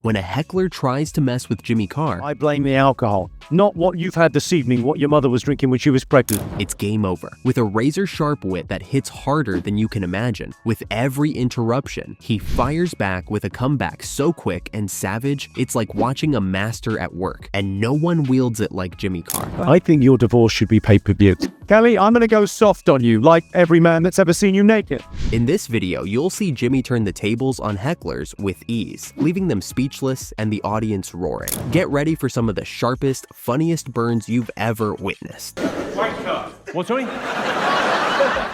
When a heckler tries to mess with Jimmy Carr, I blame the alcohol, not what you've had this evening, what your mother was drinking when she was pregnant. it's game over. With a razor-sharp wit that hits harder than you can imagine, with every interruption, he fires back with a comeback so quick and savage, it's like watching a master at work, and no one wields it like Jimmy Carr. I think your divorce should be pay-per-view. Kelly, I'm gonna go soft on you, like every man that's ever seen you naked. In this video, you'll see Jimmy turn the tables on hecklers with ease, leaving them speechless and the audience roaring. Get ready for some of the sharpest, funniest burns you've ever witnessed. Wanker. What, sorry?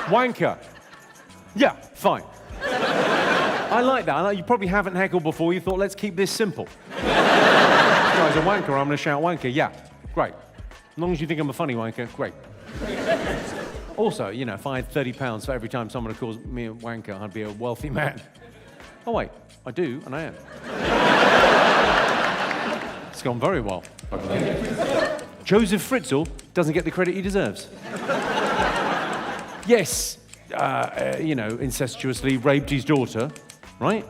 Wanker. Yeah, fine. I like that. You probably haven't heckled before. You thought, let's keep this simple. Guy's a wanker, I'm gonna shout wanker. Yeah, great. As long as you think I'm a funny wanker, great. Also, you know, if I had £30 for every time someone calls me a wanker, I'd be a wealthy man. Oh wait, I do, and I am. It's gone very well. Joseph Fritzl doesn't get the credit he deserves. Yes, you know, incestuously raped his daughter, right?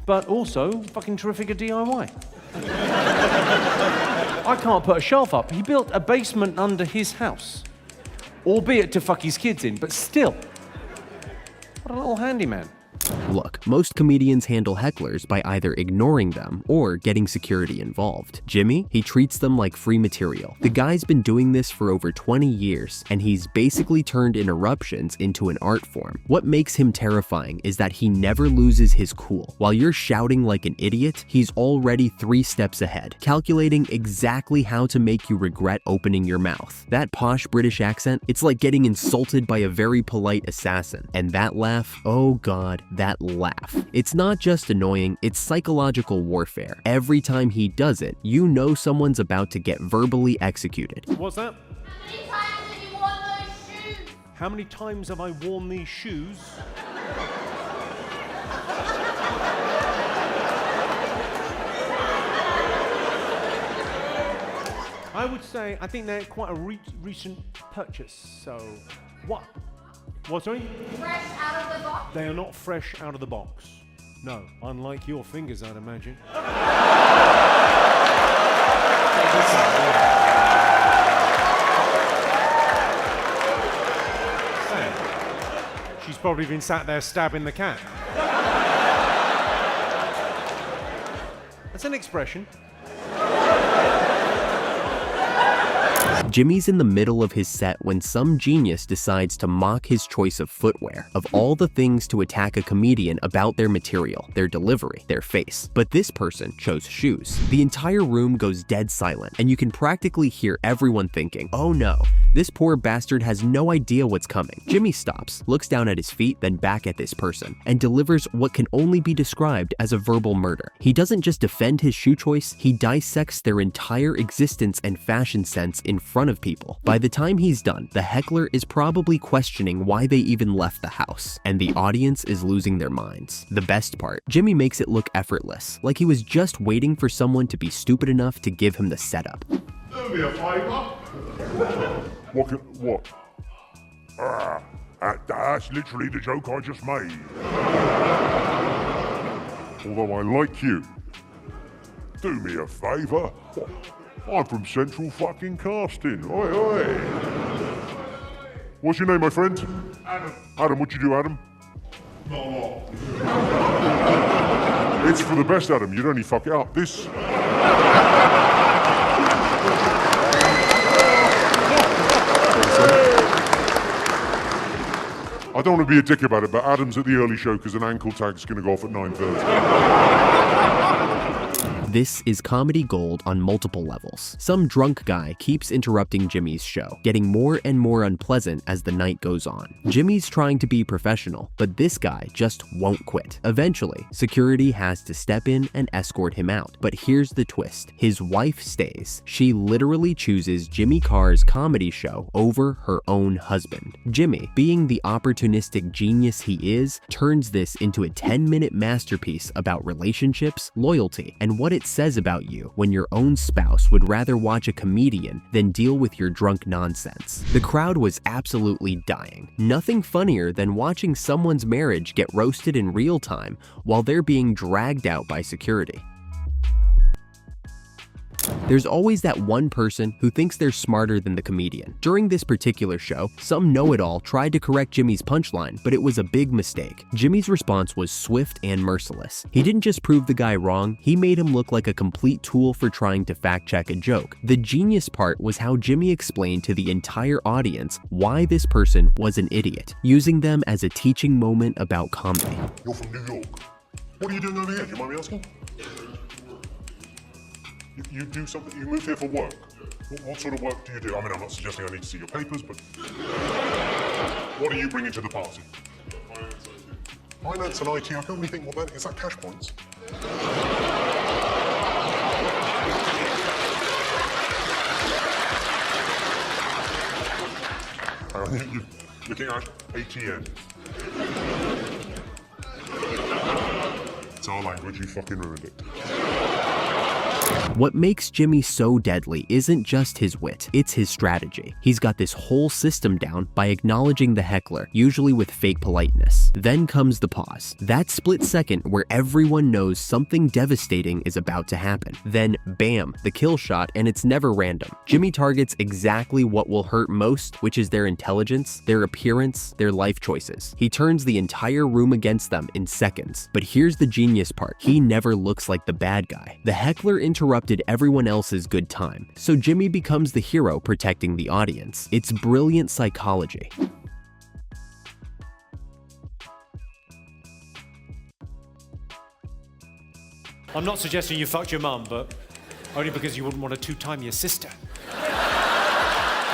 But also, fucking terrific at DIY. I can't put a shelf up. He built a basement under his house. Albeit to fuck his kids in, but still. What a little handyman. Look, most comedians handle hecklers by either ignoring them or getting security involved. Jimmy, he treats them like free material. The guy's been doing this for over 20 years, and he's basically turned interruptions into an art form. What makes him terrifying is that he never loses his cool. While you're shouting like an idiot, he's already 3 steps ahead, calculating exactly how to make you regret opening your mouth. That posh British accent, it's like getting insulted by a very polite assassin. And that laugh, oh god, that laugh. It's not just annoying, it's psychological warfare. Every time he does it, you know someone's about to get verbally executed. What's that? How many times have you worn those shoes? How many times have I worn these shoes? I would say, I think they're quite a recent purchase, so... What? What, sorry? Fresh out of the box? They are not fresh out of the box. No, unlike your fingers, I'd imagine. She's probably been sat there stabbing the cat. That's an expression. Jimmy's in the middle of his set when some genius decides to mock his choice of footwear. Of all the things to attack a comedian about their material, their delivery, their face. But this person chose shoes. The entire room goes dead silent, and you can practically hear everyone thinking, oh no, this poor bastard has no idea what's coming. Jimmy stops, looks down at his feet, then back at this person, and delivers what can only be described as a verbal murder. He doesn't just defend his shoe choice, he dissects their entire existence and fashion sense in front of people. By the time he's done, the heckler is probably questioning why they even left the house, and the audience is losing their minds. The best part, Jimmy makes it look effortless, like he was just waiting for someone to be stupid enough to give him the setup. Do me a favour. What? That's literally the joke I just made. Although I like you. Do me a favour. I'm from Central fucking Casting. Oi, oi. What's your name, my friend? Adam. Adam, what you do, Adam? Not a lot. It's for the best, Adam. You'd only fuck it up. This... I don't want to be a dick about it, but Adam's at the early show because an ankle tag's going to go off at 9:30. This is comedy gold on multiple levels. Some drunk guy keeps interrupting Jimmy's show, getting more and more unpleasant as the night goes on. Jimmy's trying to be professional, but this guy just won't quit. Eventually, security has to step in and escort him out. But here's the twist. His wife stays. She literally chooses Jimmy Carr's comedy show over her own husband. Jimmy, being the opportunistic genius he is, turns this into a 10-minute masterpiece about relationships, loyalty, and what it says about you when your own spouse would rather watch a comedian than deal with your drunk nonsense. The crowd was absolutely dying. Nothing funnier than watching someone's marriage get roasted in real time while they're being dragged out by security. There's always that one person who thinks they're smarter than the comedian. During this particular show, some know-it-all tried to correct Jimmy's punchline, but it was a big mistake. Jimmy's response was swift and merciless. He didn't just prove the guy wrong, he made him look like a complete tool for trying to fact-check a joke. The genius part was how Jimmy explained to the entire audience why this person was an idiot, using them as a teaching moment about comedy. You're from New York. What are you doing over here? Do you mind me asking? You do something, you moved here for work. What sort of work do you do? I mean, I'm not suggesting I need to see your papers, but what are you bringing to the party? Finance and IT. I can only think what that is. That cash points? You're looking at ATM. It's our language, you fucking ruined it. What makes Jimmy so deadly isn't just his wit, it's his strategy. He's got this whole system down by acknowledging the heckler, usually with fake politeness. Then comes the pause. That split second where everyone knows something devastating is about to happen. Then bam, the kill shot, and it's never random. Jimmy targets exactly what will hurt most, which is their intelligence, their appearance, their life choices. He turns the entire room against them in seconds. But here's the genius part. He never looks like the bad guy. The heckler interrupted everyone else's good time, so Jimmy becomes the hero protecting the audience. It's brilliant psychology. I'm not suggesting you fucked your mum, but only because you wouldn't want to two-time your sister.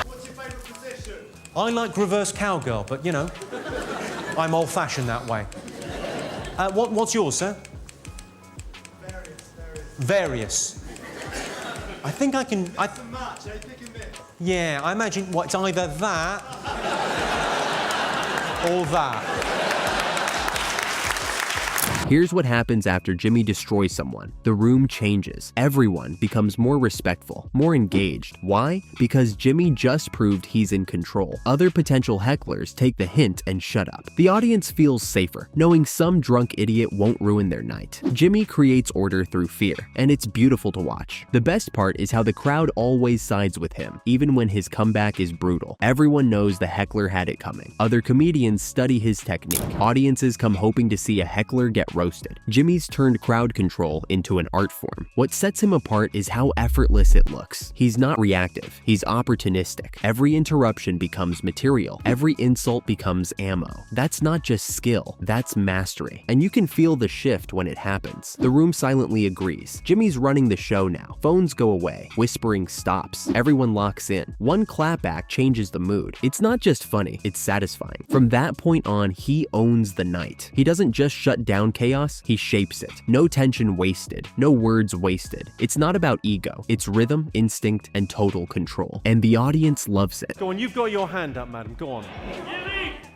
What's your favourite position? I like reverse cowgirl, but you know, I'm old-fashioned that way. What's yours, sir? Various. I think I can. It's a match, eh? Pick and mix. Yeah, I imagine it's either that or that. Here's what happens after Jimmy destroys someone. The room changes. Everyone becomes more respectful, more engaged. Why? Because Jimmy just proved he's in control. Other potential hecklers take the hint and shut up. The audience feels safer, knowing some drunk idiot won't ruin their night. Jimmy creates order through fear, and it's beautiful to watch. The best part is how the crowd always sides with him, even when his comeback is brutal. Everyone knows the heckler had it coming. Other comedians study his technique. Audiences come hoping to see a heckler get roasted. Jimmy's turned crowd control into an art form. What sets him apart is how effortless it looks. He's not reactive, he's opportunistic. Every interruption becomes material. Every insult becomes ammo. That's not just skill, that's mastery. And you can feel the shift when it happens. The room silently agrees. Jimmy's running the show now. Phones go away. Whispering stops. Everyone locks in. One clapback changes the mood. It's not just funny, it's satisfying. From that point on, he owns the night. He doesn't just shut down chaos, he shapes it. No tension wasted, no words wasted. It's not about ego, it's rhythm, instinct, and total control. And the audience loves it. Go on, you've got your hand up, madam. Go on.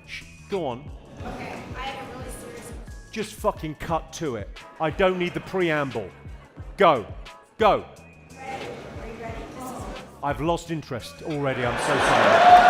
Shh, go on. Okay, I have a really serious. Just fucking cut to it. I don't need the preamble. Go. Go. Are you ready? This is I've lost interest already, I'm so sorry.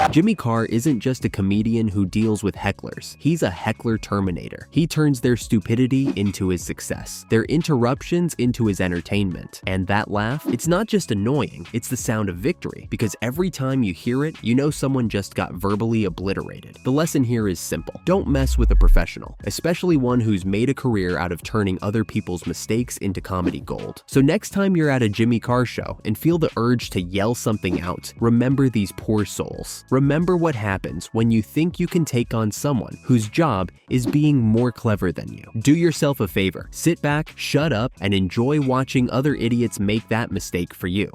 Jimmy Carr isn't just a comedian who deals with hecklers. He's a heckler terminator. He turns their stupidity into his success, their interruptions into his entertainment. And that laugh, it's not just annoying, it's the sound of victory, because every time you hear it, you know someone just got verbally obliterated. The lesson here is simple. Don't mess with a professional, especially one who's made a career out of turning other people's mistakes into comedy gold. So next time you're at a Jimmy Carr show and feel the urge to yell something out, remember these poor souls. Remember what happens when you think you can take on someone whose job is being more clever than you. Do yourself a favor, sit back, shut up, and enjoy watching other idiots make that mistake for you.